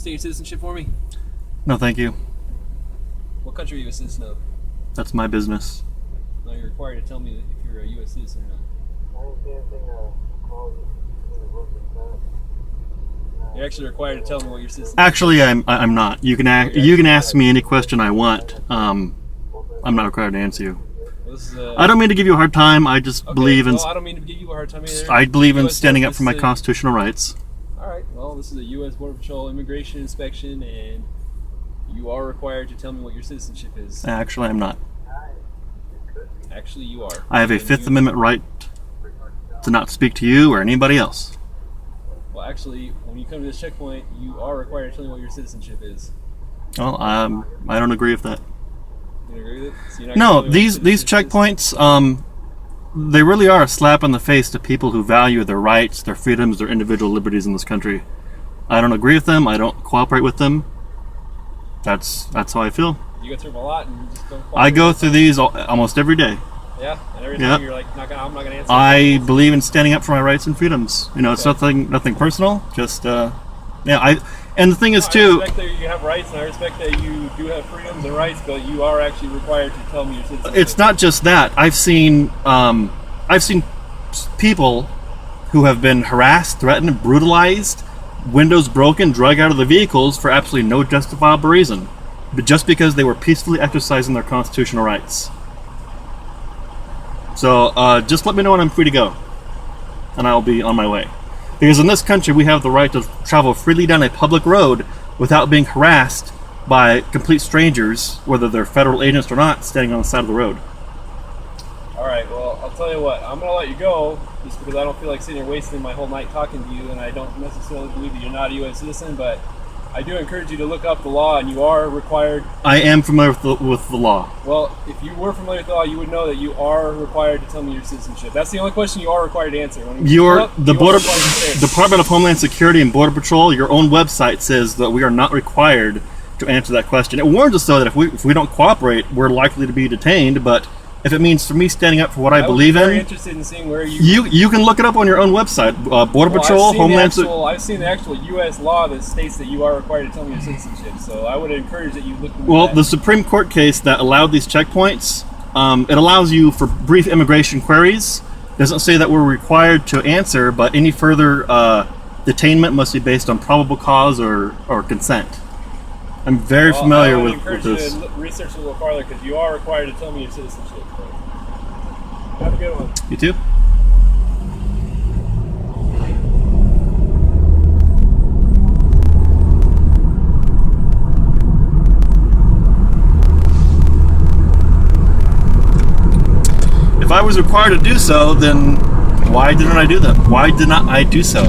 state your citizenship for me? No, thank you. What country are you a citizen of? That's my business. No, you're required to tell me if you're a U.S. citizen or not. You're actually required to tell me what your citizenship is. Actually, I'm not. You can ask me any question I want. I'm not required to answer you. Well, I don't mean to give you a hard time. I just believe in. Well, I don't mean to give you a hard time either. I believe in US standing up this for my is a- constitutional rights. All right. Well, this is a U.S. Border Patrol immigration inspection, and you are required to tell me what your citizenship is. Actually, I'm not. Actually, you are. I have a Fifth Amendment right to not speak to you or anybody else. Well, actually, when you come to this checkpoint, you are required to tell me what your citizenship is. Well, I don't agree with that. You agree with it? So you're not No, gonna tell me what these your citizenship is? checkpoints, they really are a slap in the face to people who value their rights, their freedoms, their individual liberties in this country. I don't agree with them. I don't cooperate with them. That's how I feel. You go through them a lot, and you just don't. I go through these almost every day. Yeah, and every Yeah. time you're like, I'm not gonna answer. I believe in standing up for my rights and freedoms. You know, it's Okay. nothing personal. Just and the thing is I too. respect that you have rights, and I respect that you do have freedoms and rights, but you are actually required to tell me your citizenship. It's not just that. I've seen people who have been harassed, threatened, brutalized, windows broken, drug out of the vehicles for absolutely no justifiable reason, but just because they were peacefully exercising their constitutional rights. So just let me know when I'm free to go, and I'll be on my way. Because in this country, we have the right to travel freely down a public road without being harassed by complete strangers, whether they're federal agents or not, standing on the side of the road. All right. Well, I'll tell you what. I'm gonna let you go just because I don't feel like sitting here wasting my whole night talking to you, and I don't necessarily believe that you're not a U.S. citizen, but I do encourage you to look up the law, and you are required. I am familiar with the law. Well, if you were familiar with the law, you would know that you are required to tell me your citizenship. That's the only question you are required to answer. When you pull up, The you are border required to say it. Department of Homeland Security and Border Patrol, your own website says that we are not required to answer that question. It warns us though that if we don't cooperate, we're likely to be detained. But if it means for me standing up for what I believe I'm very in, interested in seeing where you. you can look it up on your own website. Border Patrol, Homeland Security. I've seen the actual U.S. law that states that you are required to tell me your citizenship. So I would encourage that you look into Well, that. the Supreme Court case that allowed these checkpoints, it allows you for brief immigration queries. Doesn't say that we're required to answer, but any further detainment must be based on probable cause or consent. I'm very familiar I would with encourage this. you to research a little farther because you are required to tell me your citizenship. So. Have a good one. You too? If I was required to do so, then why didn't I do that? Why did not I do so?